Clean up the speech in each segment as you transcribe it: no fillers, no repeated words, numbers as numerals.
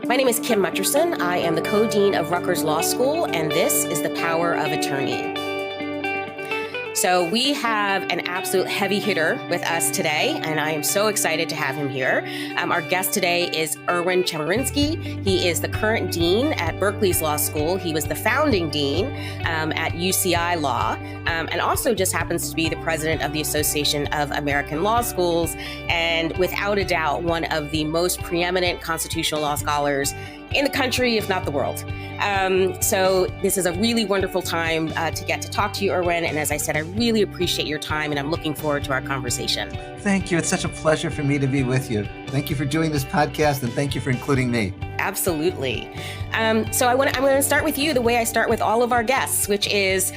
My name is Kim Mutcherson. I am the co-dean of Rutgers Law School, and this is The Power of Attorney. So we have an absolute heavy hitter with us today, and I am so excited to have him here. Our guest today is Erwin Chemerinsky. He is the current dean at Berkeley's Law School. He was the founding dean at UCI Law, and also just happens to be the president of the Association of American Law Schools, and without a doubt, one of the most preeminent constitutional law scholars in the country, if not the world. So this is a really wonderful time to get to talk to you, Erwin. And as I said, I really appreciate your time, and I'm looking forward to our conversation. Thank you. It's such a pleasure for me to be with you. Thank you for doing this podcast, and thank you for including me. Absolutely. So I'm going to start with you the way I start with all of our guests, which is,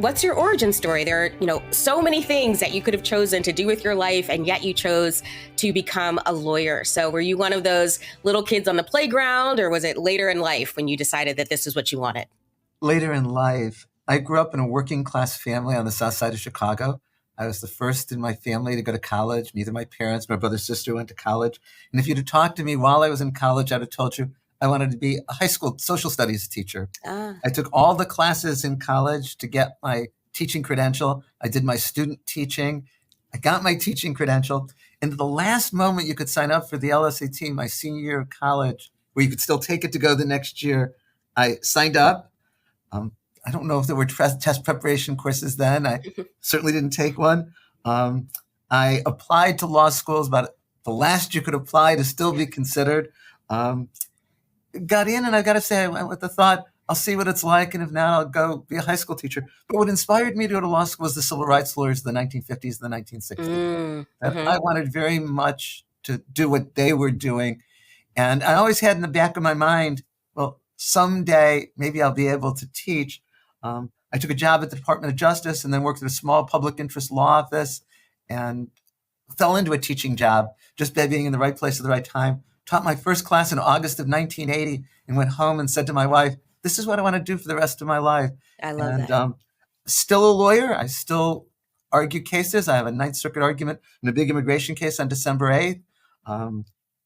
what's your origin story? There are, so many things that you could have chosen to do with your life, and yet you chose to become a lawyer. So were you one of those little kids on the playground, or was it later in life when you decided that this is what you wanted? Later in life. I grew up in a working class family on the south side of Chicago. I was the first in my family to go to college. Neither my parents, my brother, sister went to college. And if you'd have talked to me while I was in college, I'd have told you I wanted to be a high school social studies teacher. I took all the classes in college to get my teaching credential. I did my student teaching. I got my teaching credential. And at the last moment you could sign up for the LSAT, my senior year of college, where you could still take it to go the next year, I signed up. I don't know if there were test preparation courses then. I certainly didn't take one. I applied to law schools about the last you could apply to still be considered. Got in, and I got to say, I went with the thought, I'll see what it's like, and if not, I'll go be a high school teacher. But what inspired me to go to law school was the civil rights lawyers of the 1950s and the 1960s. I wanted very much to do what they were doing. And I always had in the back of my mind, well, someday maybe I'll be able to teach. I took a job at the Department of Justice and then worked at a small public interest law office and fell into a teaching job just by being in the right place at the right time. Taught my first class in August of 1980 and went home and said to my wife, this is what I want to do for the rest of my life. I love that. Still a lawyer. I still argue cases. I have a Ninth Circuit argument in a big immigration case on December 8th.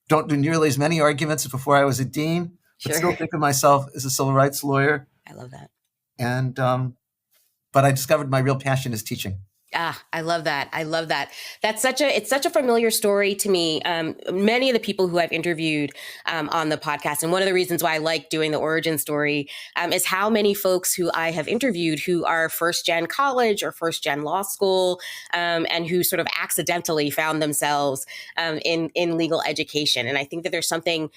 Don't do nearly as many arguments as before I was a dean, but still think of myself as a civil rights lawyer. I love that. And, but I discovered my real passion is teaching. I love that. I love that. It's such a familiar story to me. Many of the people who I've interviewed on the podcast, and one of the reasons why I like doing the origin story is how many folks who I have interviewed who are first gen college or first gen law school, and who sort of accidentally found themselves in legal education. And I think that there's something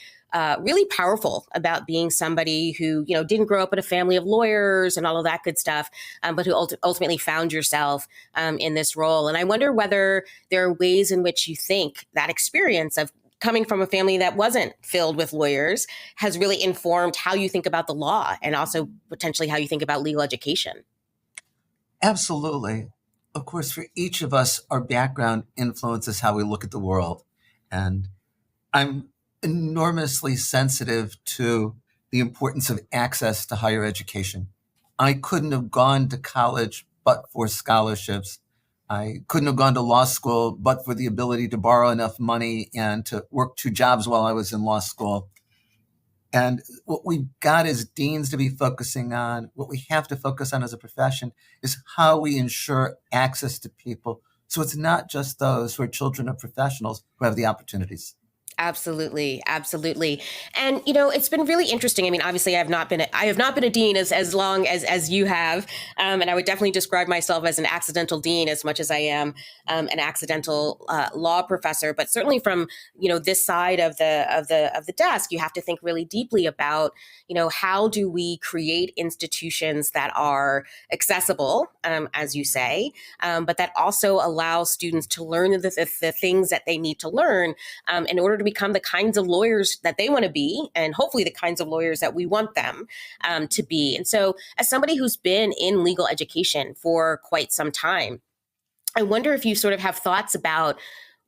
really powerful about being somebody who, didn't grow up in a family of lawyers and all of that good stuff, but who ultimately found yourself in this role. And I wonder whether there are ways in which you think that experience of coming from a family that wasn't filled with lawyers has really informed how you think about the law and also potentially how you think about legal education. Absolutely. Of course, for each of us, our background influences how we look at the world. And I'm enormously sensitive to the importance of access to higher education. I couldn't have gone to college but for scholarships. I couldn't have gone to law school but for the ability to borrow enough money and to work 2 jobs while I was in law school. And what we've got as deans to be focusing on, what we have to focus on as a profession, is how we ensure access to people. So it's not just those who are children of professionals who have the opportunities. Absolutely. Absolutely. And, it's been really interesting. I mean, obviously I have not been a dean as long as you have. And I would definitely describe myself as an accidental dean as much as I am an accidental law professor. But certainly from, this side of the desk, you have to think really deeply about, how do we create institutions that are accessible, as you say, but that also allow students to learn the things that they need to learn in order to become the kinds of lawyers that they want to be, and hopefully the kinds of lawyers that we want them to be. And so as somebody who's been in legal education for quite some time, I wonder if you sort of have thoughts about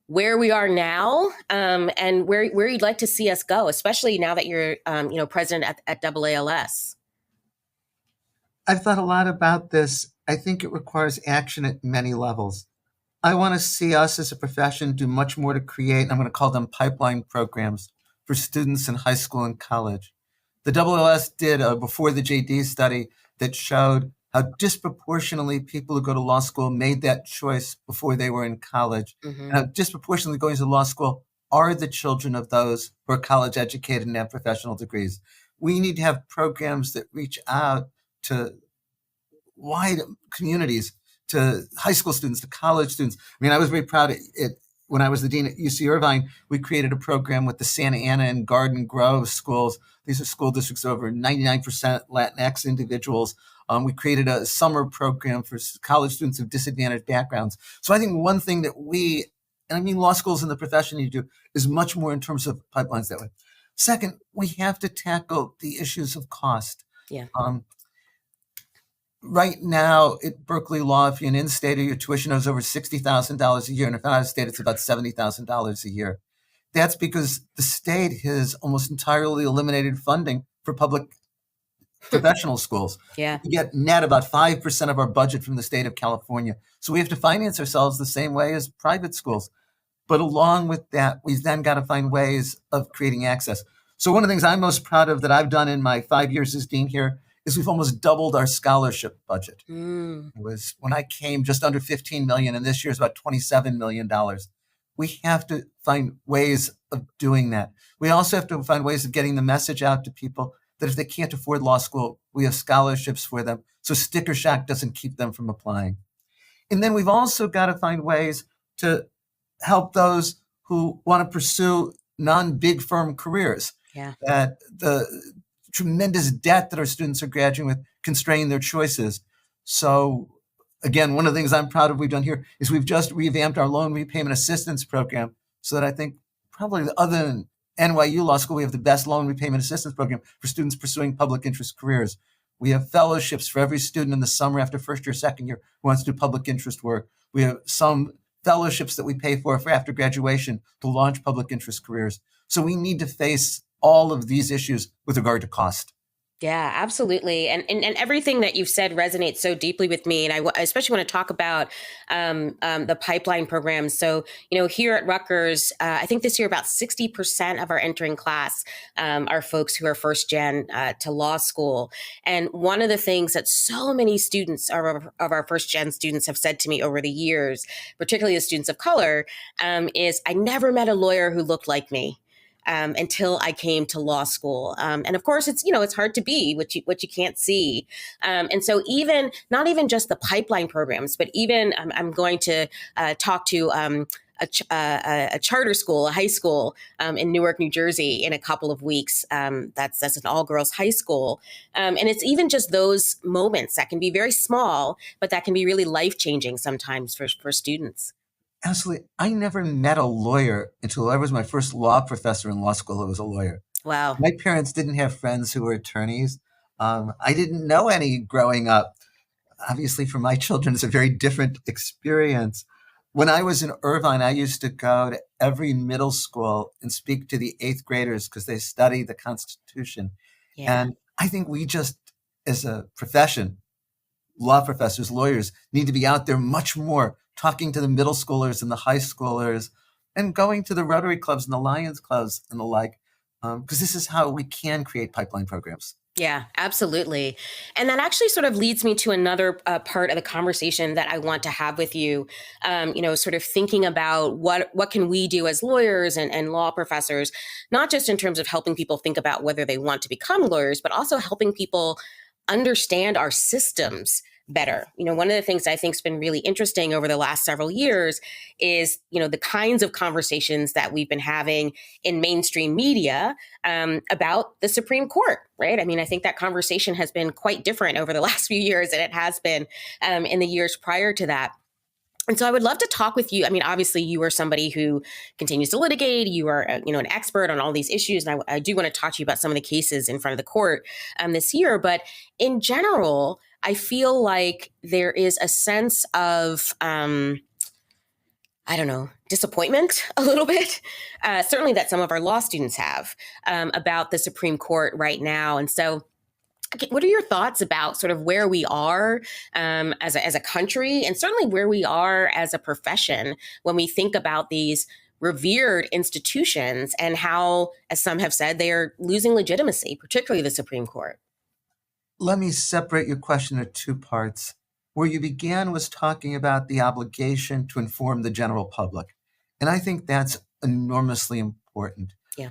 where we are now and where you'd like to see us go, especially now that you're president at AALS. I've thought a lot about this. I think it requires action at many levels. I want to see us as a profession do much more to create, I'm going to call them pipeline programs for students in high school and college. The AALS did a before the JD study that showed how disproportionately people who go to law school made that choice before they were in college, Mm-hmm. and how disproportionately going to law school are the children of those who are college educated and have professional degrees. We need to have programs that reach out to wide communities, to high school students, to college students. I mean, I was very proud when I was the dean at UC Irvine. We created a program with the Santa Ana and Garden Grove schools. These are school districts of over 99% Latinx individuals. We created a summer program for college students of disadvantaged backgrounds. So I think one thing that and I mean law schools and the profession you do, is much more in terms of pipelines that way. Second, we have to tackle the issues of cost. Yeah. Right now at Berkeley Law, if you're an in-stater, your tuition is over $60,000 a year. And if out of state, it's about $70,000 a year. That's because the state has almost entirely eliminated funding for public professional schools. Yeah. We get net about 5% of our budget from the state of California. So we have to finance ourselves the same way as private schools. But along with that, we've then got to find ways of creating access. So one of the things I'm most proud of that I've done in my 5 years as dean here is we've almost doubled our scholarship budget. It was, when I came, just under $15 million, and this year is about $27 million. We have to find ways of doing that. We also have to find ways of getting the message out to people that if they can't afford law school, we have scholarships for them, so sticker shock doesn't keep them from applying. And then we've also got to find ways to help those who want to pursue non-big firm careers. Yeah. That the tremendous debt that our students are graduating with constrain their choices. So again, one of the things I'm proud of we've done here is we've just revamped our loan repayment assistance program, so that I think probably other than NYU Law School, we have the best loan repayment assistance program for students pursuing public interest careers. We have fellowships for every student in the summer after first year, second year who wants to do public interest work. We have some fellowships that we pay for after graduation to launch public interest careers. So we need to face all of these issues with regard to cost. Yeah, absolutely. And everything that you've said resonates so deeply with me. And I especially want to talk about the pipeline programs. So, here at Rutgers, I think this year about 60% of our entering class are folks who are first gen to law school. And one of the things that so many students of our first gen students have said to me over the years, particularly the students of color, is I never met a lawyer who looked like me. Until I came to law school. And of course, it's hard to be what you can't see. And so not even just the pipeline programs, but even I'm going to talk to a charter school, a high school in Newark, New Jersey in a couple of weeks. That's an all-girls high school. And it's even just those moments that can be very small, but that can be really life-changing sometimes for students. Absolutely. I never met a lawyer until I was my first law professor in law school who was a lawyer. Wow. My parents didn't have friends who were attorneys. I didn't know any growing up. Obviously, for my children, it's a very different experience. When I was in Irvine, I used to go to every middle school and speak to the 8th graders because they study the Constitution. Yeah. And I think we just, as a profession, law professors, lawyers, need to be out there much more, talking to the middle schoolers and the high schoolers, and going to the Rotary clubs and the Lions clubs and the like, because this is how we can create pipeline programs. Yeah, absolutely. And that actually sort of leads me to another part of the conversation that I want to have with you, sort of thinking about what can we do as lawyers and law professors, not just in terms of helping people think about whether they want to become lawyers, but also helping people understand our systems better. One of the things I think has been really interesting over the last several years is, the kinds of conversations that we've been having in mainstream media about the Supreme Court, right? I mean, I think that conversation has been quite different over the last few years than it has been in the years prior to that. And so I would love to talk with you. I mean, obviously, you are somebody who continues to litigate. You are, an expert on all these issues. And I do want to talk to you about some of the cases in front of the court this year. But in general, I feel like there is a sense of, disappointment a little bit, certainly that some of our law students have about the Supreme Court right now. And so what are your thoughts about sort of where we are as a country, and certainly where we are as a profession when we think about these revered institutions and how, as some have said, they are losing legitimacy, particularly the Supreme Court. Let me separate your question into two parts. Where you began was talking about the obligation to inform the general public. And I think that's enormously important. Yeah.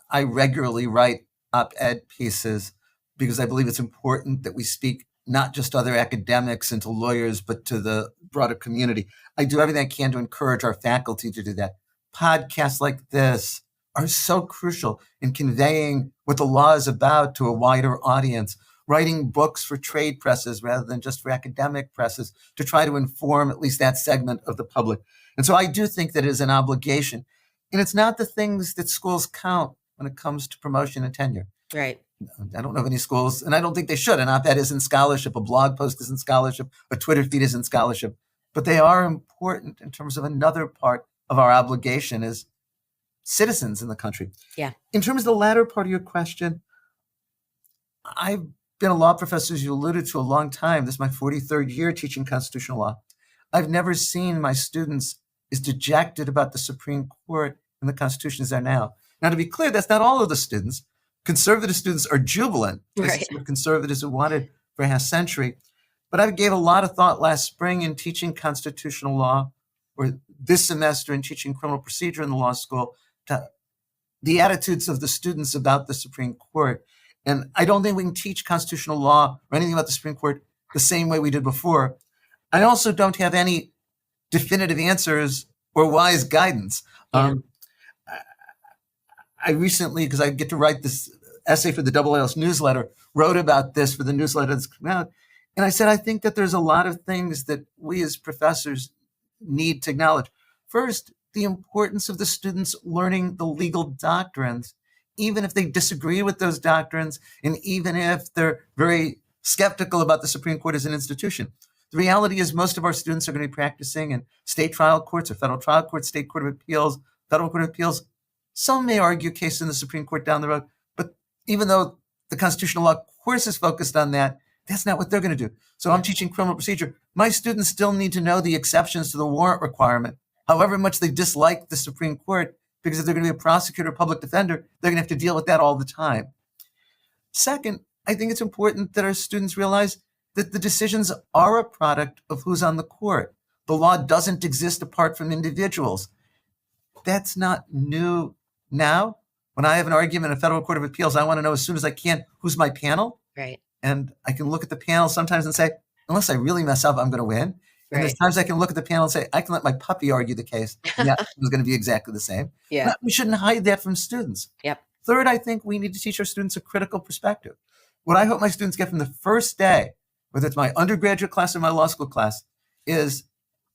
I regularly write op-ed pieces because I believe it's important that we speak not just to other academics and to lawyers, but to the broader community. I do everything I can to encourage our faculty to do that. Podcasts like this are so crucial in conveying what the law is about to a wider audience. Writing books for trade presses rather than just for academic presses to try to inform at least that segment of the public. And so I do think that it is an obligation. And it's not the things that schools count when it comes to promotion and tenure. Right. I don't know of any schools, and I don't think they should. An op-ed isn't scholarship, a blog post isn't scholarship, a Twitter feed isn't scholarship. But they are important in terms of another part of our obligation as citizens in the country. Yeah. In terms of the latter part of your question, I've been a law professor, as you alluded to, a long time. This is my 43rd year teaching constitutional law. I've never seen my students as dejected about the Supreme Court and the Constitution as they are now. Now, to be clear, that's not all of the students. Conservative students are jubilant. Right. This is what conservatives have wanted for a half century. But I gave a lot of thought last spring in teaching constitutional law, or this semester in teaching criminal procedure in the law school, to the attitudes of the students about the Supreme Court. And I don't think we can teach constitutional law or anything about the Supreme Court the same way we did before. I also don't have any definitive answers or wise guidance. Yeah. I recently, because I get to write this essay for the AALS newsletter, wrote about this for the newsletter that's come out. And I said, I think that there's a lot of things that we as professors need to acknowledge. First, the importance of the students learning the legal doctrines, even if they disagree with those doctrines, and even if they're very skeptical about the Supreme Court as an institution. The reality is most of our students are going to be practicing in state trial courts or federal trial courts, state court of appeals, federal court of appeals. Some may argue a case in the Supreme Court down the road, but even though the constitutional law course is focused on that, that's not what they're going to do. So I'm teaching criminal procedure. My students still need to know the exceptions to the warrant requirement, however much they dislike the Supreme Court, because if they're going to be a prosecutor or public defender, they're going to have to deal with that all the time. Second, I think it's important that our students realize that the decisions are a product of who's on the court. The law doesn't exist apart from individuals. That's not new now. When I have an argument in a federal court of appeals, I want to know as soon as I can who's my panel. Right. And I can look at the panel sometimes and say, unless I really mess up, I'm going to win. And there's times I can look at the panel and say, I can let my puppy argue the case. And yeah, it's going to be exactly the same. Yeah. But we shouldn't hide that from students. Yep. Third, I think we need to teach our students a critical perspective. What I hope my students get from the first day, whether it's my undergraduate class or my law school class, is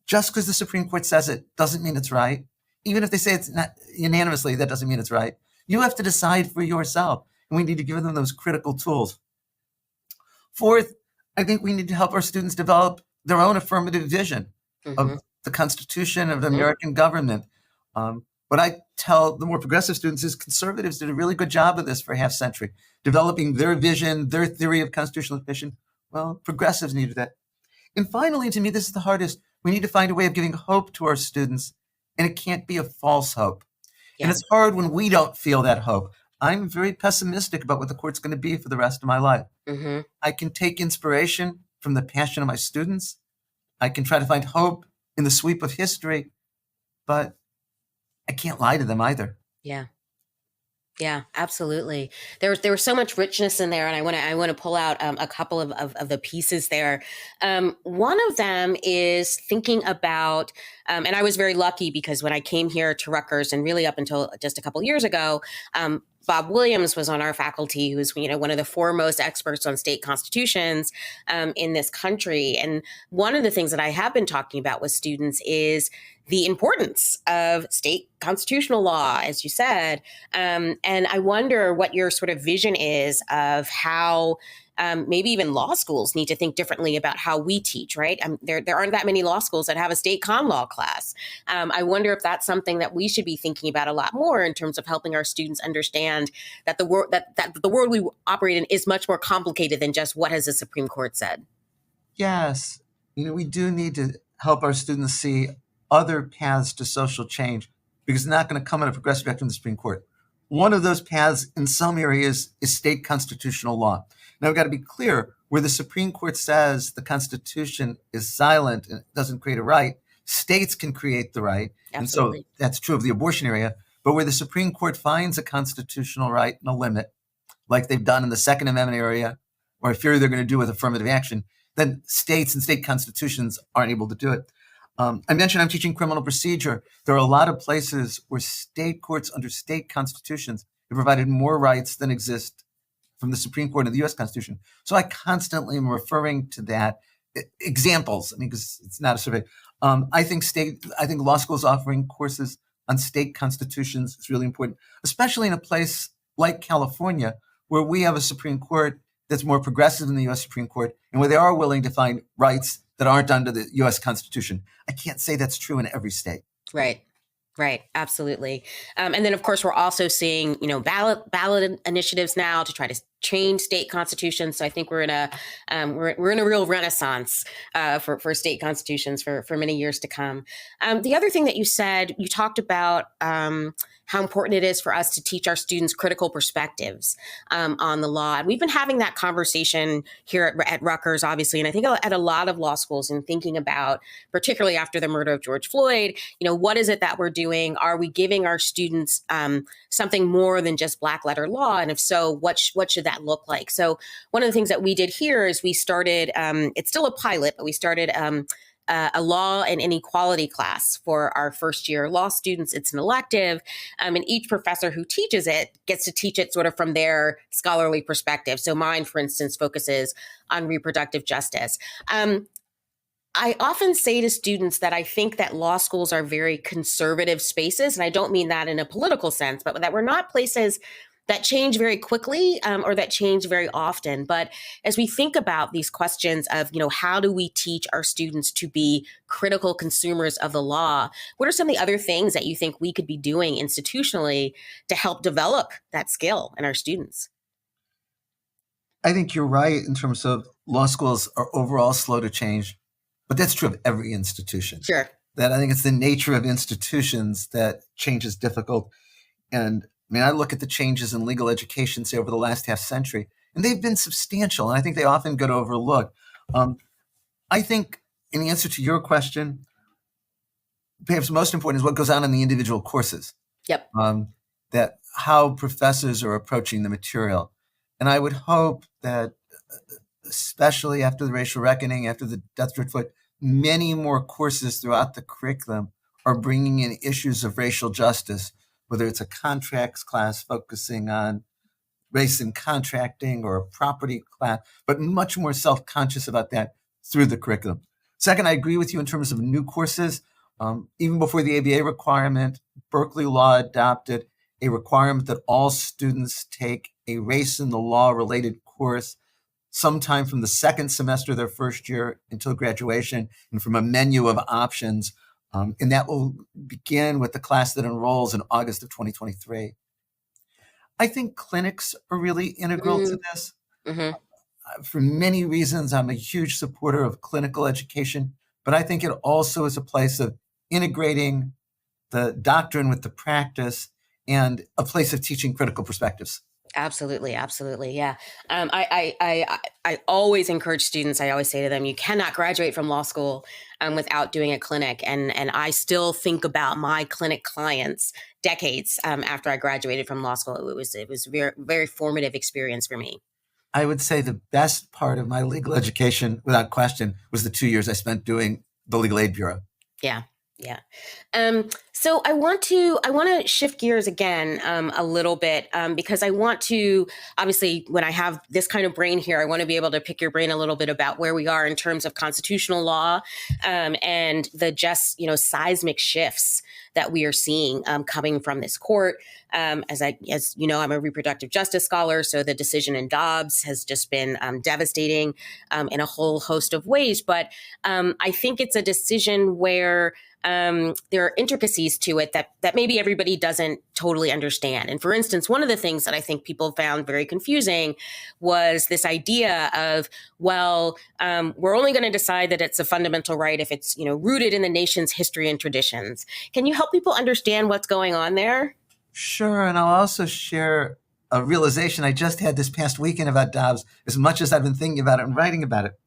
just because the Supreme Court says it doesn't mean it's right. Even if they say it's not unanimously, that doesn't mean it's right. You have to decide for yourself. And we need to give them those critical tools. Fourth, I think we need to help our students develop their own affirmative vision of the Constitution, of the American government. What I tell the more progressive students is conservatives did a really good job of this for a half century, developing their vision, their theory of constitutional mission. Well, progressives needed that. And finally, to me, this is the hardest. We need to find a way of giving hope to our students, and it can't be a false hope. Yeah. And it's hard when we don't feel that hope. I'm very pessimistic about what the court's going to be for the rest of my life. I can take inspiration from the passion of my students. I can try to find hope in the sweep of history, but I can't lie to them either. Yeah. Yeah, absolutely. There was so much richness in there, and I want to pull out a couple of the pieces there. One of them is thinking about, and I was very lucky because when I came here to Rutgers, and really up until just a couple years ago, Bob Williams was on our faculty, who's one of the foremost experts on state constitutions in this country. And one of the things that I have been talking about with students is the importance of state constitutional law, as you said. And I wonder what your sort of vision is of how maybe even law schools need to think differently about how we teach, right? There aren't that many law schools that have a state con law class. I wonder if that's something that we should be thinking about a lot more in terms of helping our students understand that the world that the world we operate in is much more complicated than just what has the Supreme Court said. Yes, we do need to help our students see other paths to social change because it's not going to come on a progressive track from the Supreme Court. One of those paths in some areas is state constitutional law. Now, we've got to be clear, where the Supreme Court says the Constitution is silent and doesn't create a right, states can create the right. Absolutely. And so that's true of the abortion area. But where the Supreme Court finds a constitutional right and a limit, like they've done in the Second Amendment area, or I fear they're going to do with affirmative action, then states and state constitutions aren't able to do it. I mentioned I'm teaching criminal procedure. There are a lot of places where state courts under state constitutions have provided more rights than exist from the Supreme Court of the U.S. Constitution. So I constantly am referring to that. Examples, because it's not a survey. I think law schools offering courses on state constitutions is really important, especially in a place like California, where we have a Supreme Court that's more progressive than the U.S. Supreme Court, and where they are willing to find rights that aren't under the U.S. Constitution. I can't say that's true in every state. Right. Right. Absolutely. And then, of course, we're also seeing, ballot initiatives now to try to change state constitutions. So I think we're in a real renaissance for state constitutions for many years to come. The other thing that you said, you talked about how important it is for us to teach our students critical perspectives on the law. And we've been having that conversation here at Rutgers, obviously, and I think at a lot of law schools, and thinking about, particularly after the murder of George Floyd, what is it that we're doing? Are we giving our students something more than just black letter law? And if so, what should that look like? So one of the things that we did here is we started, it's still a pilot, but we started a law and inequality class for our first year law students. It's an elective, and each professor who teaches it gets to teach it sort of from their scholarly perspective. So mine, for instance, focuses on reproductive justice. I often say to students that I think that law schools are very conservative spaces, and I don't mean that in a political sense, but that we're not places that change very quickly or that change very often. But as we think about these questions of, how do we teach our students to be critical consumers of the law? What are some of the other things that you think we could be doing institutionally to help develop that skill in our students? I think you're right in terms of law schools are overall slow to change, but that's true of every institution. Sure. That I think it's the nature of institutions that change is difficult. And I look at the changes in legal education, say, over the last half century, and they've been substantial, and I think they often get overlooked. I think in answer to your question, perhaps most important is what goes on in the individual courses. Yep. That how professors are approaching the material. And I would hope that, especially after the racial reckoning, after the death of George Floyd, many more courses throughout the curriculum are bringing in issues of racial justice, whether it's a contracts class focusing on race and contracting or a property class, but much more self-conscious about that through the curriculum. Second, I agree with you in terms of new courses. Even before the ABA requirement, Berkeley law adopted a requirement that all students take a race in the law related course sometime from the second semester of their first year until graduation, and from a menu of options. And that will begin with the class that enrolls in August of 2023. I think clinics are really integral to this. Mm-hmm. For many reasons, I'm a huge supporter of clinical education, but I think it also is a place of integrating the doctrine with the practice and a place of teaching critical perspectives. Absolutely. Absolutely. Yeah. I always encourage students, I always say to them, you cannot graduate from law school without doing a clinic. And I still think about my clinic clients decades after I graduated from law school. It was very, very formative experience for me. I would say the best part of my legal education, without question, was the 2 years I spent doing the Legal Aid Bureau. Yeah. Yeah. So I want to shift gears again a little bit because I want to, obviously, when I have this kind of brain here, I want to be able to pick your brain a little bit about where we are in terms of constitutional law and the just, seismic shifts that we are seeing coming from this court. As you know, I'm a reproductive justice scholar, so the decision in Dobbs has just been devastating in a whole host of ways. But I think it's a decision where there are intricacies to it that maybe everybody doesn't totally understand. And for instance, one of the things that I think people found very confusing was this idea of, well, we're only going to decide that it's a fundamental right if it's, rooted in the nation's history and traditions. Can you help people understand what's going on there? Sure, and I'll also share a realization I just had this past weekend about Dobbs, as much as I've been thinking about it and writing about it.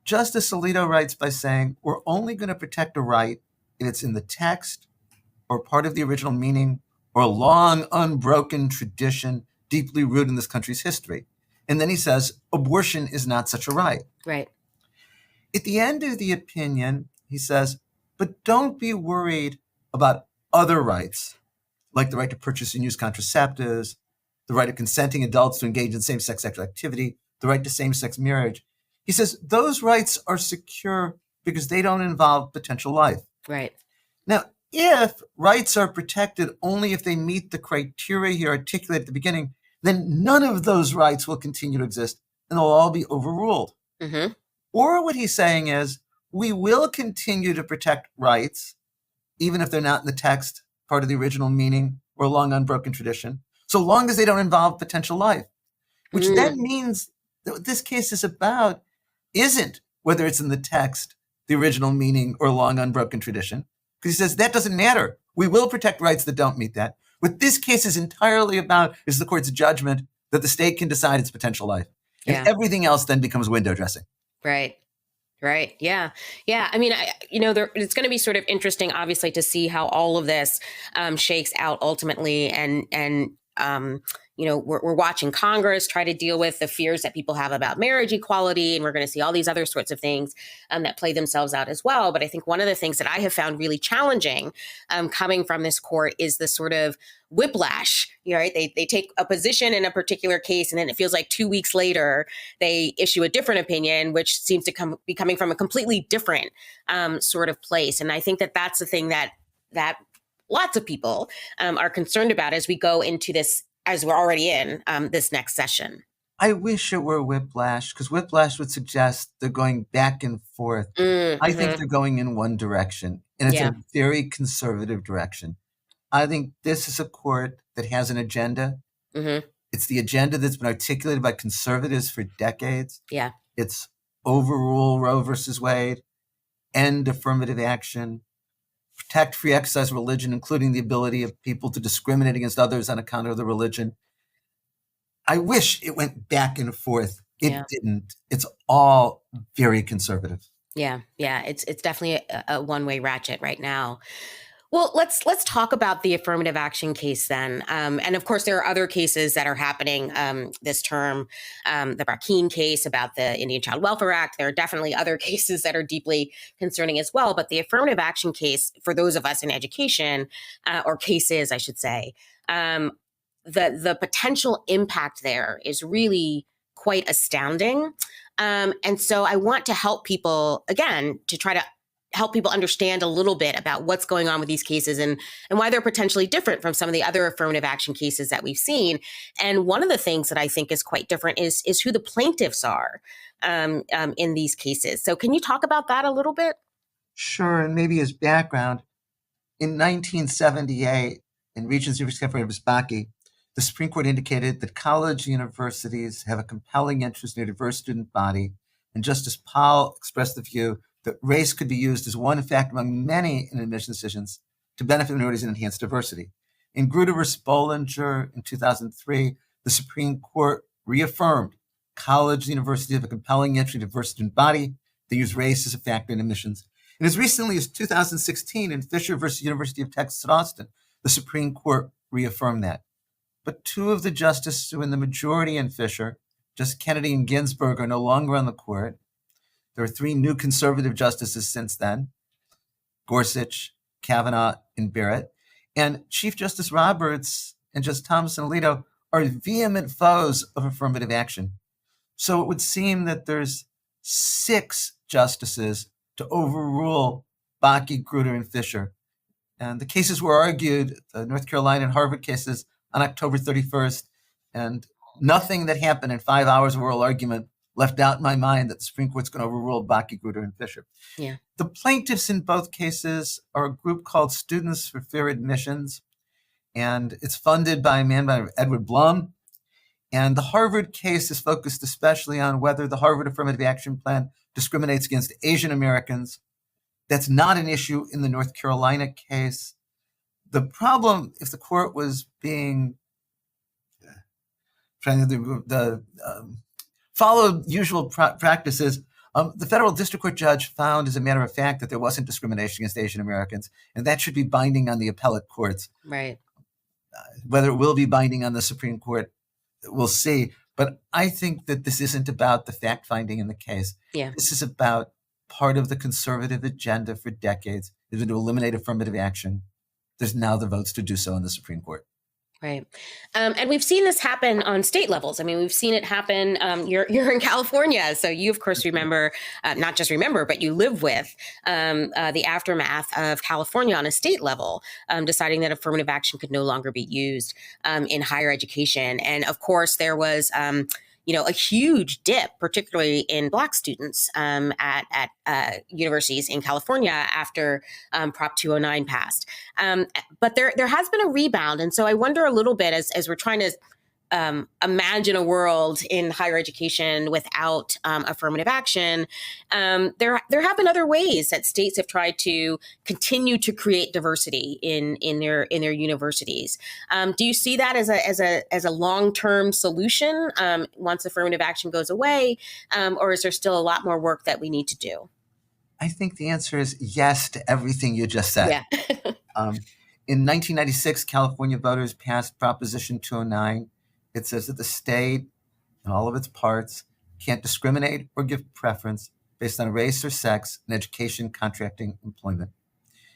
Justice Alito writes by saying, we're only going to protect a right if it's in the text or part of the original meaning or a long, unbroken tradition deeply rooted in this country's history. And then he says, abortion is not such a right. Right. At the end of the opinion, he says, but don't be worried about other rights, like the right to purchase and use contraceptives, the right of consenting adults to engage in same-sex sexual activity, the right to same-sex marriage. He says those rights are secure because they don't involve potential life. Right. Now, if rights are protected only if they meet the criteria he articulated at the beginning, then none of those rights will continue to exist and they'll all be overruled. Mm-hmm. Or what he's saying is, we will continue to protect rights, even if they're not in the text, part of the original meaning, or a long unbroken tradition, so long as they don't involve potential life, which then means that what this case is about isn't whether it's in the text, the original meaning, or a long unbroken tradition, because he says that doesn't matter. We will protect rights that don't meet that. What this case is entirely about is the court's judgment that the state can decide its potential life. And everything else then becomes window dressing. Right. Right. Yeah. Yeah. I mean, it's going to be sort of interesting, obviously, to see how all of this shakes out ultimately. And we're watching Congress try to deal with the fears that people have about marriage equality. And we're going to see all these other sorts of things that play themselves out as well. But I think one of the things that I have found really challenging coming from this court is the sort of whiplash. Right? They take a position in a particular case, and then it feels like 2 weeks later they issue a different opinion, which seems to be coming from a completely different sort of place. And I think that that's the thing that lots of people are concerned about as we go into this, as we're already in this next session. I wish it were whiplash, because whiplash would suggest they're going back and forth. Mm-hmm. I think they're going in one direction, and it's a very conservative direction. I think this is a court that has an agenda. Mm-hmm. It's the agenda that's been articulated by conservatives for decades. Yeah. It's overrule Roe versus Wade, end affirmative action, protect free exercise of religion, including the ability of people to discriminate against others on account of their religion. I wish it went back and forth. It didn't. It's all very conservative. Yeah. Yeah. It's definitely a one-way ratchet right now. Well, let's talk about the affirmative action case then. And of course, there are other cases that are happening this term. The Rakeen case about the Indian Child Welfare Act. There are definitely other cases that are deeply concerning as well. But the affirmative action case, for those of us in education, or cases, I should say, the potential impact there is really quite astounding. And so I want to help people, again, to try to help people understand a little bit about what's going on with these cases and why they're potentially different from some of the other affirmative action cases that we've seen. And one of the things that I think is quite different is who the plaintiffs are in these cases. So can you talk about that a little bit? Sure, and maybe as background, in 1978, in Regents University of Berkeley, the Supreme Court indicated that college universities have a compelling interest in a diverse student body, and Justice Powell expressed the view that race could be used as one factor among many in admission decisions to benefit minorities and enhance diversity. In Grutter v. Bollinger in 2003, the Supreme Court reaffirmed college universities have a compelling interest in a diverse student body. They use race as a factor in admissions. And as recently as 2016 in Fisher v. University of Texas at Austin, the Supreme Court reaffirmed that. But two of the justices who were in the majority in Fisher, Justice Kennedy and Ginsburg, are no longer on the court. There are three new conservative justices since then: Gorsuch, Kavanaugh, and Barrett. And Chief Justice Roberts and Justice Thomas and Alito are vehement foes of affirmative action. So it would seem that there's 6 justices to overrule Bakke, Grutter, and Fisher. And the cases were argued, the North Carolina and Harvard cases, on October 31st, and nothing that happened in 5 hours of oral argument left doubt in my mind that the Supreme Court's going to overrule Bakke, Grutter, and Fisher. Yeah. The plaintiffs in both cases are a group called Students for Fair Admissions, and it's funded by a man by Edward Blum. And the Harvard case is focused especially on whether the Harvard Affirmative Action Plan discriminates against Asian Americans. That's not an issue in the North Carolina case. The problem, if the court was being trying to follow usual practices, the federal district court judge found, as a matter of fact, that there wasn't discrimination against Asian Americans, and that should be binding on the appellate courts. Right. Whether it will be binding on the Supreme Court, we'll see. But I think that this isn't about the fact finding in the case. Yeah. This is about part of the conservative agenda for decades, is to eliminate affirmative action. There's now the votes to do so in the Supreme Court. Right. And we've seen this happen on state levels. I mean, we've seen it happen. You're in California. So you, of course, remember, not just remember, but you live with the aftermath of California on a state level, deciding that affirmative action could no longer be used in higher education. And of course, there was a huge dip, particularly in Black students at universities in California after Prop 209 passed. But there has been a rebound. And so I wonder a little bit, as we're trying to imagine a world in higher education without affirmative action, there have been other ways that states have tried to continue to create diversity in their universities. Do you see that as a long-term solution once affirmative action goes away, or is there still a lot more work that we need to do? I think the answer is yes to everything you just said. Yeah. In 1996, California voters passed Proposition 209. It says that the state and all of its parts can't discriminate or give preference based on race or sex in education, contracting, employment.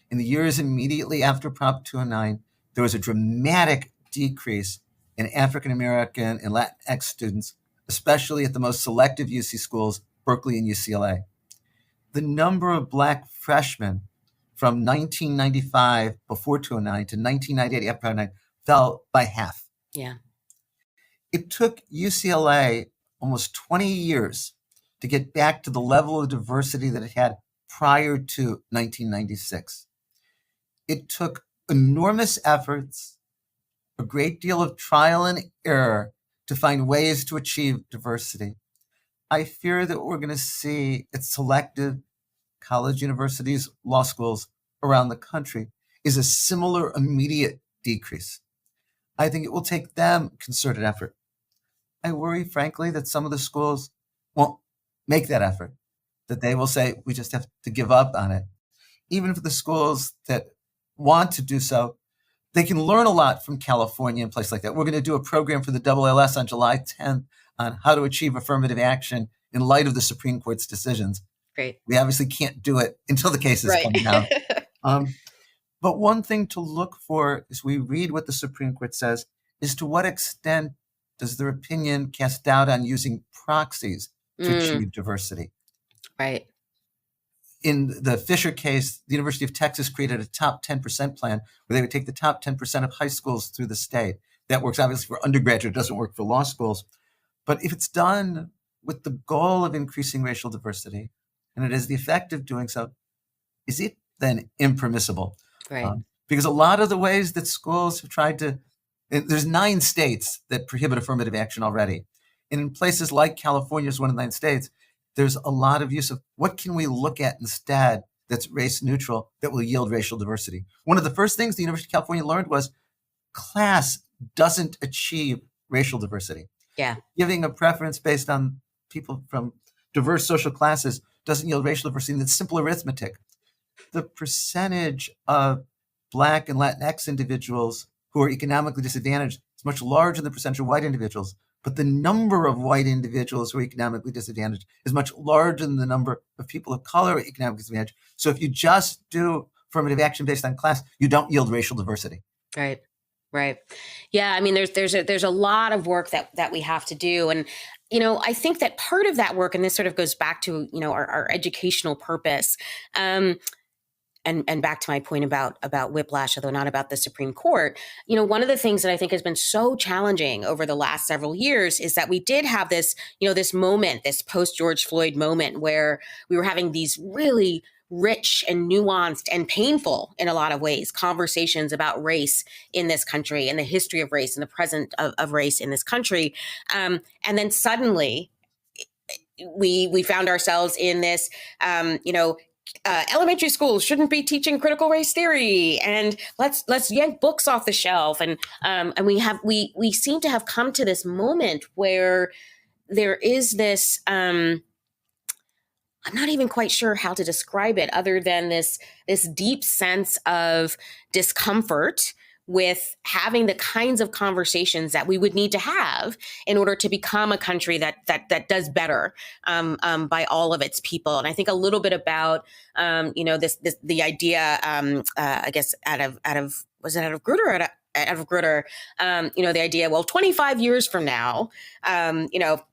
In the years immediately after Prop 209, there was a dramatic decrease in African American and Latinx students, especially at the most selective UC schools, Berkeley and UCLA. The number of Black freshmen from 1995 before 209 to 1998 after 209 fell by half. Yeah. It took UCLA almost 20 years to get back to the level of diversity that it had prior to 1996. It took enormous efforts, a great deal of trial and error to find ways to achieve diversity. I fear that what we're going to see at selective college universities, law schools around the country is a similar immediate decrease. I think it will take them concerted effort. I worry, frankly, that some of the schools won't make that effort, that they will say, we just have to give up on it. Even for the schools that want to do so, they can learn a lot from California and places like that. We're going to do a program for the AALS on July 10th on how to achieve affirmative action in light of the Supreme Court's decisions. Great. We obviously can't do it until the cases come down. But one thing to look for as we read what the Supreme Court says is to what extent does their opinion cast doubt on using proxies to achieve diversity? Right. In the Fisher case, the University of Texas created a top 10% plan where they would take the top 10% of high schools through the state. That works obviously for undergraduate, it doesn't work for law schools. But if it's done with the goal of increasing racial diversity, and it has the effect of doing so, is it then impermissible? Right. Because a lot of the ways that schools have tried to, there's 9 states that prohibit affirmative action already. And in places like California is one of the 9 states, there's a lot of use of what can we look at instead that's race neutral that will yield racial diversity. One of the first things the University of California learned was class doesn't achieve racial diversity. Yeah. Giving a preference based on people from diverse social classes doesn't yield racial diversity. And it's simple arithmetic. The percentage of Black and Latinx individuals who are economically disadvantaged is much larger than the percentage of white individuals. But the number of white individuals who are economically disadvantaged is much larger than the number of people of color who are economically disadvantaged. So if you just do affirmative action based on class, you don't yield racial diversity. Right. Right. Yeah. I mean, there's a lot of work that we have to do. And, I think that part of that work, and this sort of goes back to, our educational purpose, and back to my point about whiplash, although not about the Supreme Court, one of the things that I think has been so challenging over the last several years is that we did have this, this moment, this post George Floyd moment where we were having these really rich and nuanced and painful in a lot of ways conversations about race in this country and the history of race and the present of race in this country. And then suddenly we found ourselves in this, elementary schools shouldn't be teaching critical race theory, and let's yank books off the shelf, and we seem to have come to this moment where there is this. I'm not even quite sure how to describe it, other than this deep sense of discomfort with having the kinds of conversations that we would need to have in order to become a country that does better by all of its people. And I think a little bit about the idea, I guess out of was it out of Grutter or out of Grutter, the idea, well, 25 years from now,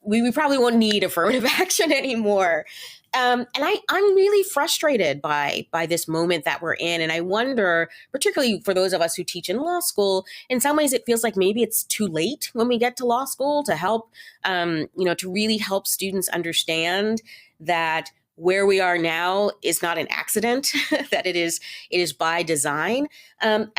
we probably won't need affirmative action anymore. And I'm really frustrated by this moment that we're in. And I wonder, particularly for those of us who teach in law school, in some ways it feels like maybe it's too late when we get to law school to help, to really help students understand that where we are now is not an accident, that it is by design. And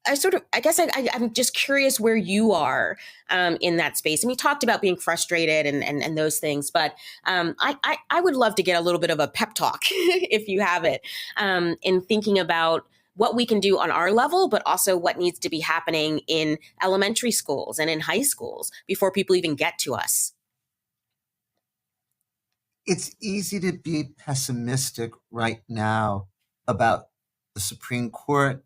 I'm just curious where you are in that space. And we talked about being frustrated and those things, but I would love to get a little bit of a pep talk, if you have it, in thinking about what we can do on our level, but also what needs to be happening in elementary schools and in high schools before people even get to us. It's easy to be pessimistic right now about the Supreme Court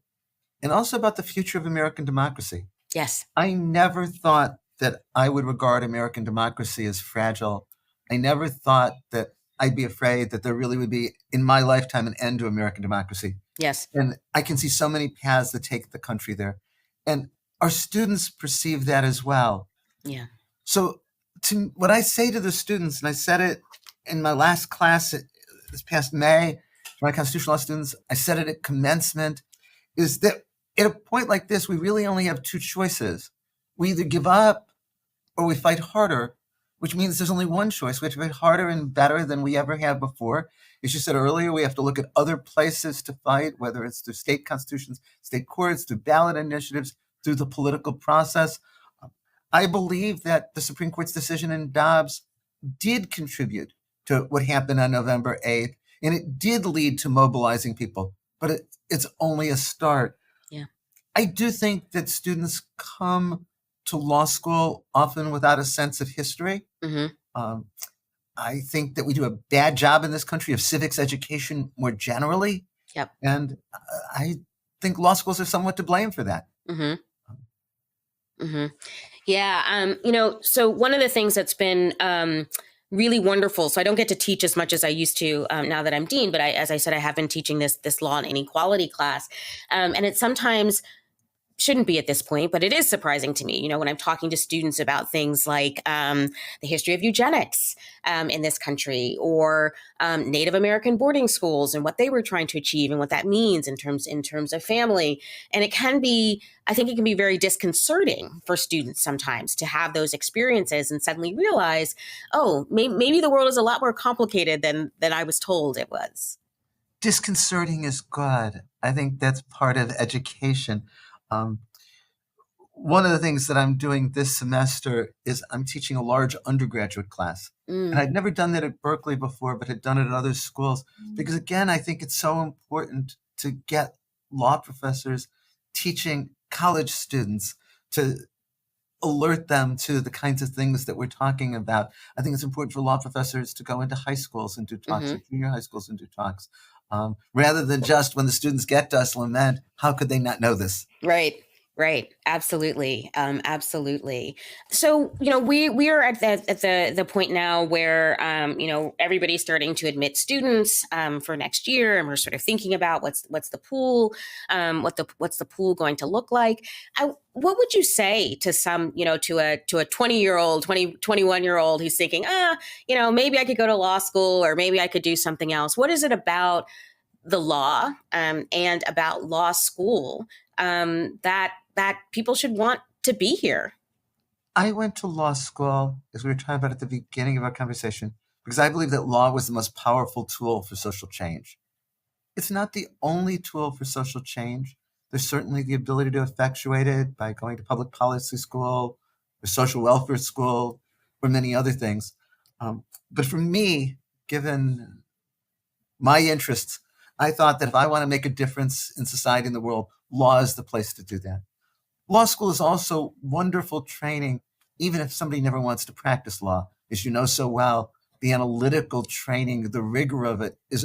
and also about the future of American democracy. Yes. I never thought that I would regard American democracy as fragile. I never thought that I'd be afraid that there really would be, in my lifetime, an end to American democracy. Yes. And I can see so many paths that take the country there. And our students perceive that as well. Yeah. So what I say to the students, and I said it in my last class this past May, for my constitutional law students, I said it at commencement, is that at a point like this, we really only have two choices. We either give up or we fight harder, which means there's only one choice. We have to fight harder and better than we ever have before. As you said earlier, we have to look at other places to fight, whether it's through state constitutions, state courts, through ballot initiatives, through the political process. I believe that the Supreme Court's decision in Dobbs did contribute to what happened on November 8th, and it did lead to mobilizing people, but it's only a start. Yeah. I do think that students come to law school often without a sense of history. Mm-hmm. I think that we do a bad job in this country of civics education more generally. Yep. And I think law schools are somewhat to blame for that. Mm-hmm. Mm-hmm. Yeah. So one of the things that's been really wonderful. So I don't get to teach as much as I used to now that I'm dean, but as I said, I have been teaching this law and inequality class. And it sometimes shouldn't be at this point, but it is surprising to me, when I'm talking to students about things like the history of eugenics in this country, or Native American boarding schools and what they were trying to achieve and what that means in terms of family. And I think it can be very disconcerting for students sometimes to have those experiences and suddenly realize, oh, maybe the world is a lot more complicated than I was told it was. Disconcerting is good. I think that's part of education. One of the things that I'm doing this semester is I'm teaching a large undergraduate class. And I'd never done that at Berkeley before, but had done it at other schools. Because again, I think it's so important to get law professors teaching college students, to alert them to the kinds of things that we're talking about. I think it's important for law professors to go into high schools and do talks, or junior high schools and do talks, rather than just when the students get to us lament, how could they not know this? Right. Absolutely. Absolutely. So, we are at the point now where, everybody's starting to admit students for next year, and we're sort of thinking about what's the pool, what's the pool going to look like. What would you say to some, to a 20-year-old, 21-year-old who's thinking, maybe I could go to law school, or maybe I could do something else? What is it about the law and about law school that people should want to be here? I went to law school, as we were talking about at the beginning of our conversation, because I believe that law was the most powerful tool for social change. It's not the only tool for social change. There's certainly the ability to effectuate it by going to public policy school or social welfare school or many other things. But for me, given my interests, I thought that if I want to make a difference in society and the world, law is the place to do that. Law school is also wonderful training, even if somebody never wants to practice law. As you know so well, the analytical training, the rigor of it is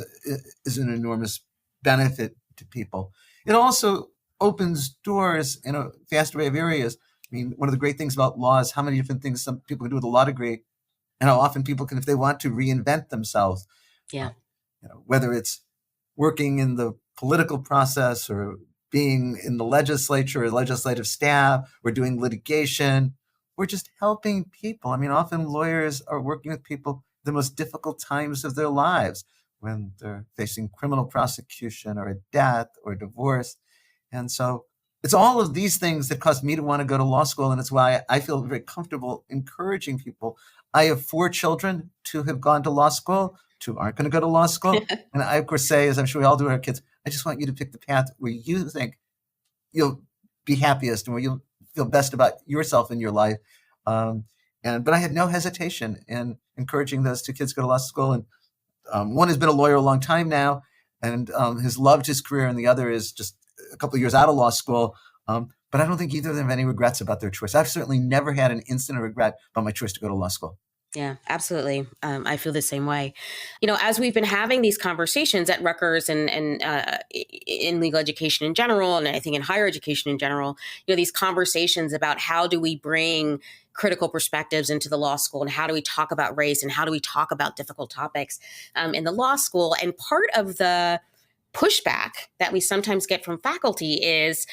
an enormous benefit to people. It also opens doors in a vast array of areas. I mean, one of the great things about law is how many different things some people can do with a law degree, and how often people can, if they want to, reinvent themselves. Yeah. Whether it's working in the political process or being in the legislature or legislative staff or doing litigation or just helping people. I mean, often lawyers are working with people the most difficult times of their lives when they're facing criminal prosecution or a death or divorce. And so it's all of these things that caused me to want to go to law school. And it's why I feel very comfortable encouraging people. I have 4 children. 2 have gone to law school. 2 aren't going to go to law school. And I, of course, say, as I'm sure we all do with our kids, I just want you to pick the path where you think you'll be happiest and where you'll feel best about yourself in your life. But I had no hesitation in encouraging those 2 kids to go to law school. And one has been a lawyer a long time now and has loved his career, and the other is just a couple of years out of law school. But I don't think either of them have any regrets about their choice. I've certainly never had an instant of regret about my choice to go to law school. Yeah, absolutely. I feel the same way. As we've been having these conversations at Rutgers and in legal education in general, and I think in higher education in general, these conversations about how do we bring critical perspectives into the law school and how do we talk about race and how do we talk about difficult topics in the law school. And part of the pushback that we sometimes get from faculty is,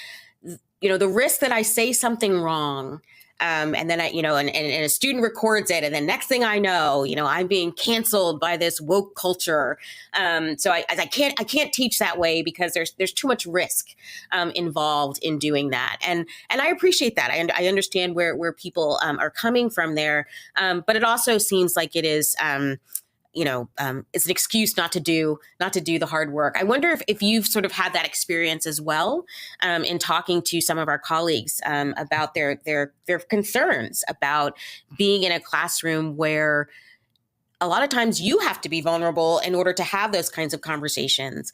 the risk that I say something wrong. And then and a student records it, and then next thing I know, I'm being canceled by this woke culture. So I can't teach that way because there's too much risk involved in doing that. And I appreciate that. I understand where people are coming from there. But it also seems like it is. It's an excuse not to do the hard work. I wonder if you've sort of had that experience as well in talking to some of our colleagues about their concerns about being in a classroom where a lot of times you have to be vulnerable in order to have those kinds of conversations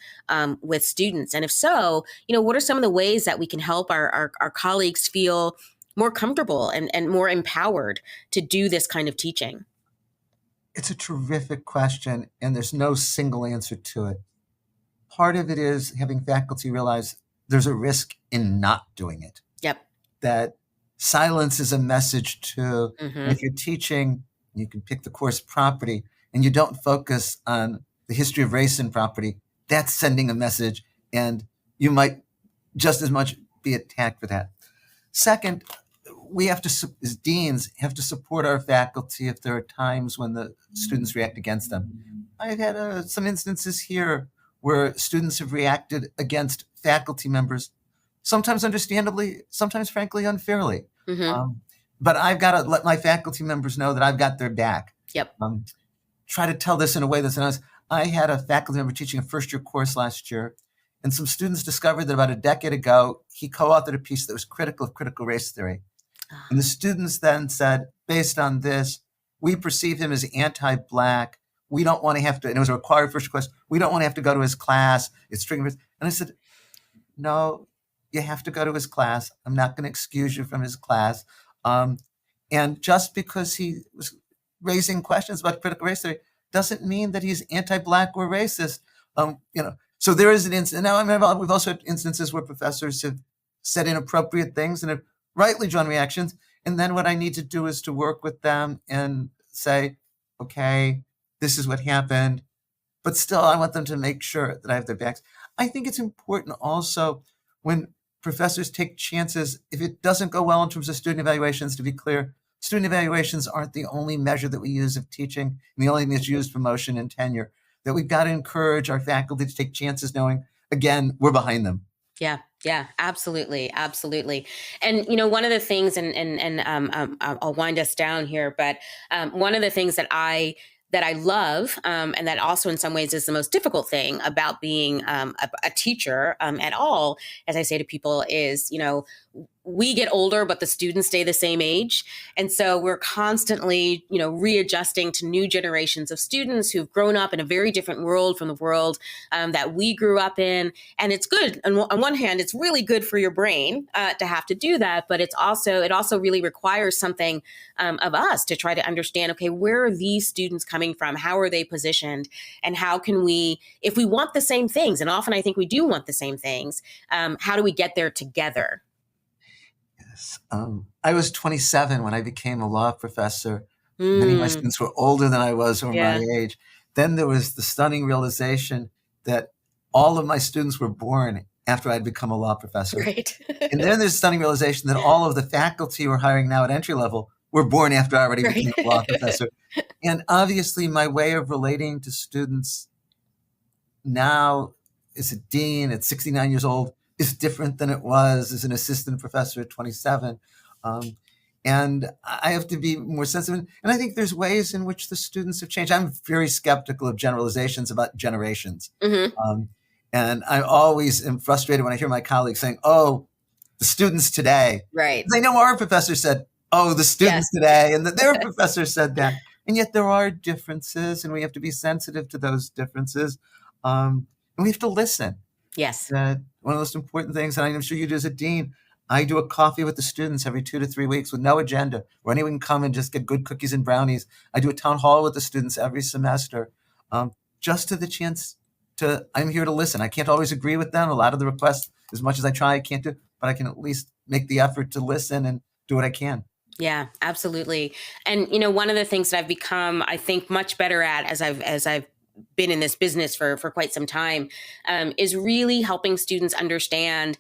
with students. And if so, what are some of the ways that we can help our colleagues feel more comfortable and more empowered to do this kind of teaching? It's a terrific question, and there's no single answer to it. Part of it is having faculty realize there's a risk in not doing it. Yep. That silence is a message too. Mm-hmm. If you're teaching, you can pick the course property, and you don't focus on the history of race and property, that's sending a message, and you might just as much be attacked for that. Second, we have to, as deans, have to support our faculty if there are times when the students react against them. I've had some instances here where students have reacted against faculty members, sometimes understandably, sometimes frankly unfairly. Mm-hmm. But I've got to let my faculty members know that I've got their back. Yep. Try to tell this in a way that's honest. I had a faculty member teaching a first-year course last year, and some students discovered that about a decade ago, he co-authored a piece that was critical of critical race theory. And the students then said, based on this, we perceive him as anti-Black. We don't want to have to, and it was a required first course, we don't want to have to go to his class. It's triggering. And I said, no, you have to go to his class. I'm not going to excuse you from his class. And just because he was raising questions about critical race theory doesn't mean that he's anti-Black or racist. So there is an instance. Now, we've also had instances where professors have said inappropriate things and have rightly drawn reactions. And then what I need to do is to work with them and say, okay, this is what happened. But still, I want them to make sure that I have their backs. I think it's important also when professors take chances, if it doesn't go well in terms of student evaluations, to be clear, student evaluations aren't the only measure that we use of teaching and the only thing that's used for promotion and tenure. that we've got to encourage our faculty to take chances knowing, again, we're behind them. Yeah, absolutely, absolutely. And one of the things, and I'll wind us down here, but one of the things that I love, and that also in some ways is the most difficult thing about being a teacher at all, as I say to people, is we get older, but the students stay the same age. And so we're constantly, readjusting to new generations of students who've grown up in a very different world from the world that we grew up in. And it's good. On one hand, it's really good for your brain to have to do that, but it also really requires something of us to try to understand, okay, where are these students coming from? How are they positioned? And how can we, if we want the same things, and often I think we do want the same things, how do we get there together? I was 27 when I became a law professor. Many of my Mm, students were older than I was or my yeah, age. Then there was the stunning realization that all of my students were born after I'd become a law professor. right. And then there's the stunning realization that all of the faculty we're hiring now at entry level were born after I already Right. became a law professor. And obviously my way of relating to students now as a dean at 69 years old is different than it was as an assistant professor at 27. And I have to be more sensitive. And I think there's ways in which the students have changed. I'm very skeptical of generalizations about generations. Hmm. Um, and I always am frustrated when I hear my colleagues saying, oh, the students today. Right. I know our professor said, oh, the students Yes. today, and that their professor said that. And yet there are differences, and we have to be sensitive to those differences. And we have to listen. Yes. That one of the most important things, and I'm sure you do as a dean, I do a coffee with the students every 2 to 3 weeks with no agenda, where anyone can come and just get good cookies and brownies. I do a town hall with the students every semester, just to the chance to, I'm here to listen. I can't always agree with them. A lot of the requests, as much as I try, I can't do, but I can at least make the effort to listen and do what I can. Yeah, absolutely. And one of the things that I've become, I think, much better at as I've been in this business for quite some time, is really helping students understand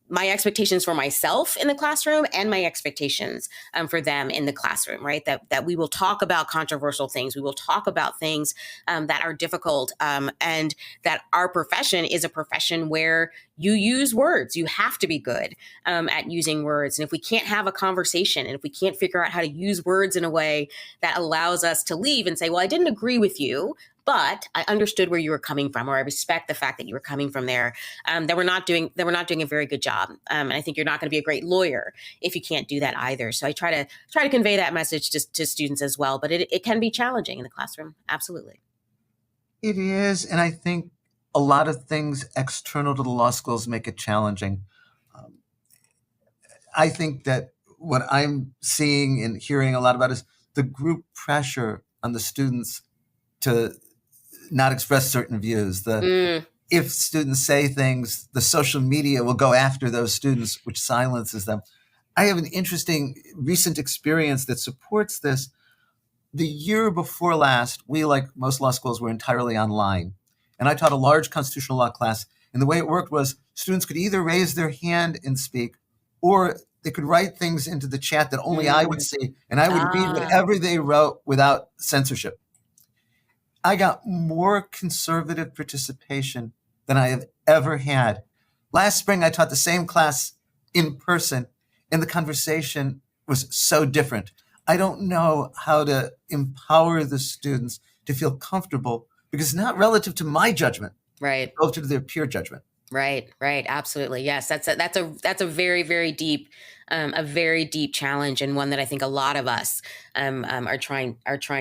my expectations for myself in the classroom and my expectations for them in the classroom, right? That we will talk about controversial things. We will talk about things that are difficult, and that our profession is a profession where you use words. You have to be good at using words. And if we can't have a conversation, and if we can't figure out how to use words in a way that allows us to leave and say, well, I didn't agree with you, but I understood where you were coming from, or I respect the fact that you were coming from there, that we're not doing a very good job. And I think you're not going to be a great lawyer if you can't do that either. So I try to convey that message to students as well. But it can be challenging in the classroom. Absolutely. It is, and I think a lot of things external to the law schools make it challenging. Um, I think that what I'm seeing and hearing a lot about is the group pressure on the students to not express certain views. Mm, If students say things, the social media will go after those students, which silences them. I have an interesting recent experience that supports this. The year before last, we, like most law schools, were entirely online. And I taught a large constitutional law class. And the way it worked was students could either raise their hand and speak, or they could write things into the chat that only I would mm, see. And I would read ah, whatever they wrote without censorship. I got more conservative participation than I have ever had. Last spring, I taught the same class in person, and the conversation was so different. I don't know how to empower the students to feel comfortable because it's not relative to my judgment, right. relative to their peer judgment. Right. Absolutely. Yes. That's a very, very deep, a very deep challenge, and one that I think a lot of us are trying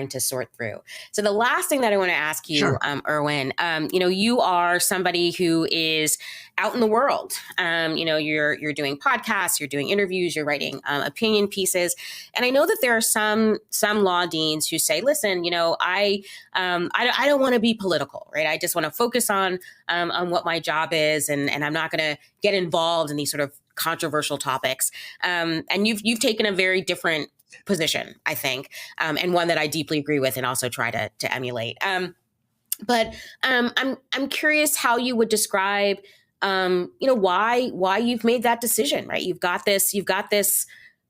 to sort through. So the last thing that I want to ask you, Sure. Erwin, you are somebody who is out in the world. You're doing podcasts, you're doing interviews, you're writing opinion pieces, and I know that there are some law deans who say, listen, I don't want to be political, right? I just want to focus on what my job is, and I'm not going to get involved in these sort of controversial topics. And you've taken a very different position, I think, and one that I deeply agree with and also try to emulate. But I'm curious how you would describe, why you've made that decision, right? You've got this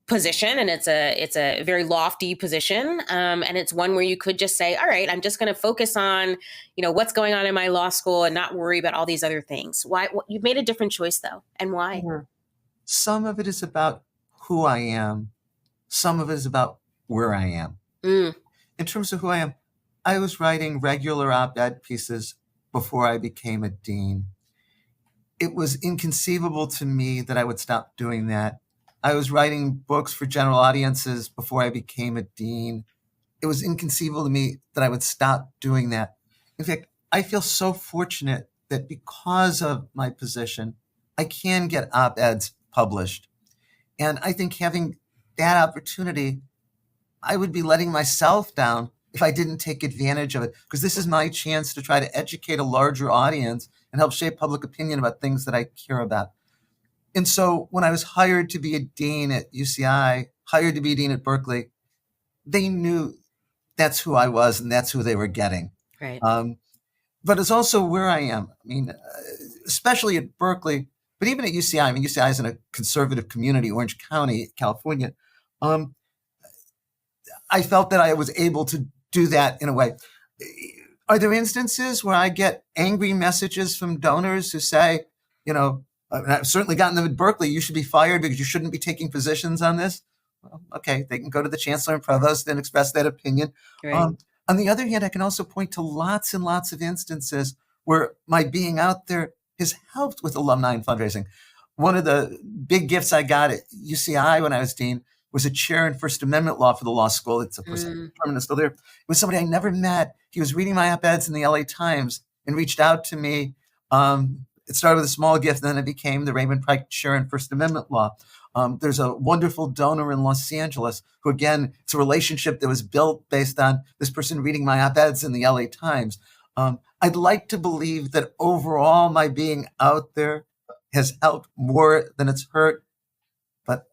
position, and it's a very lofty position, and it's one where you could just say, all right, I'm just going to focus on, what's going on in my law school and not worry about all these other things. Why? You've made a different choice, though, and why? Some of it is about who I am. Some of it is about where I am. In terms of who I am, I was writing regular op-ed pieces before I became a dean. It was inconceivable to me that I would stop doing that. I was writing books for general audiences before I became a dean. It was inconceivable to me that I would stop doing that. In fact, I feel so fortunate that because of my position, I can get op-eds published. And I think having that opportunity, I would be letting myself down if I didn't take advantage of it, because this is my chance to try to educate a larger audience and help shape public opinion about things that I care about. And so when I was hired to be a dean at UCI, hired to be a dean at Berkeley, they knew that's who I was and that's who they were getting. Right. But it's also where I am. I mean, especially at Berkeley, but even at UCI. I mean, UCI is in a conservative community, Orange County, California. I felt that I was able to do that in a way. Are there instances where I get angry messages from donors who say, I've certainly gotten them at Berkeley, you should be fired because you shouldn't be taking positions on this? Well, okay, they can go to the chancellor and provost and express that opinion. Right. On the other hand, I can also point to lots and lots of instances where my being out there has helped with alumni and fundraising. One of the big gifts I got at UCI when I was dean was a chair in First Amendment law for the law school. It's, of course, permanent still there. It was somebody I never met. He was reading my op-eds in the LA Times and reached out to me. It started with a small gift, and then it became the Raymond Pike Chair in First Amendment Law. There's a wonderful donor in Los Angeles who, again, it's a relationship that was built based on this person reading my op-eds in the LA Times. I'd like to believe that overall my being out there has helped more than it's hurt, but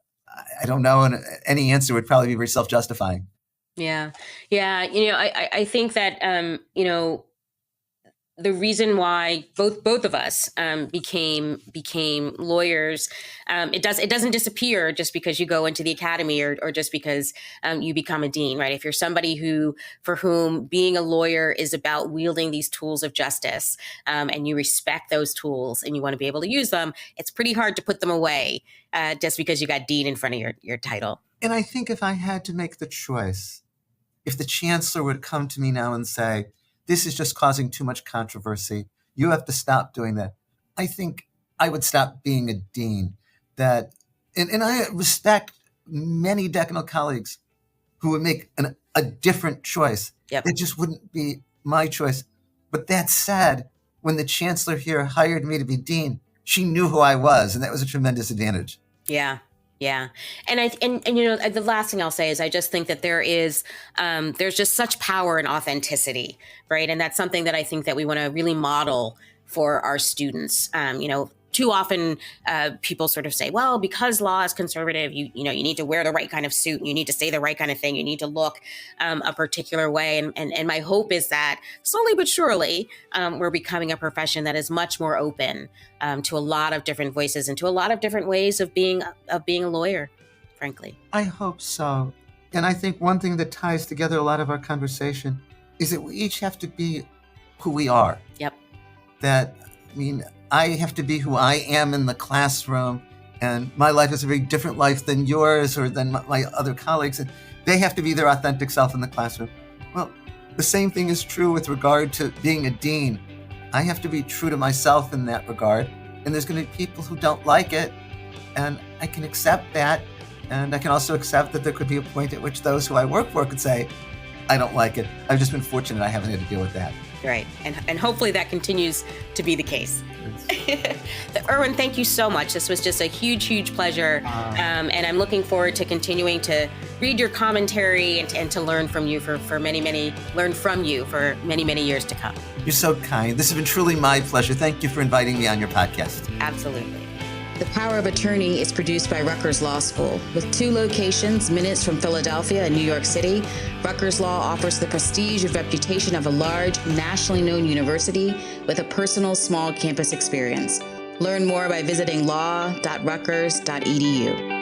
I don't know, and any answer would probably be very self-justifying. Yeah. I think that the reason why both of us became lawyers, it doesn't disappear just because you go into the academy or just because you become a dean, right? If you're somebody for whom being a lawyer is about wielding these tools of justice, and you respect those tools and you want to be able to use them, it's pretty hard to put them away just because you got dean in front of your title. And I think if I had to make the choice, if the chancellor would come to me now and say, this is just causing too much controversy, you have to stop doing that, I think I would stop being a dean. And I respect many decanal colleagues who would make a different choice. Yep. It just wouldn't be my choice. But that said, when the chancellor here hired me to be dean, she knew who I was, and that was a tremendous advantage. Yeah. Yeah. And the last thing I'll say is I just think that there's just such power in authenticity, right? And that's something that I think that we want to really model for our students. Too often people sort of say, well, because law is conservative, you need to wear the right kind of suit, and you need to say the right kind of thing, you need to look a particular way. And my hope is that slowly but surely we're becoming a profession that is much more open to a lot of different voices and to a lot of different ways of being a lawyer, frankly. I hope so. And I think one thing that ties together a lot of our conversation is that we each have to be who we are. Yep. I have to be who I am in the classroom, and my life is a very different life than yours or than my other colleagues, and they have to be their authentic self in the classroom. Well, the same thing is true with regard to being a dean. I have to be true to myself in that regard, and there's going to be people who don't like it, and I can accept that, and I can also accept that there could be a point at which those who I work for could say, I don't like it. I've just been fortunate I haven't had to deal with that. Right. And hopefully that continues to be the case. Erwin, thank you so much. This was just a huge, huge pleasure. And I'm looking forward to continuing to read your commentary and to learn from you for many, many years to come. You're so kind. This has been truly my pleasure. Thank you for inviting me on your podcast. Absolutely. The Power of Attorney is produced by Rutgers Law School. With 2 locations, minutes from Philadelphia and New York City, Rutgers Law offers the prestige and reputation of a large, nationally known university with a personal, small campus experience. Learn more by visiting law.rutgers.edu.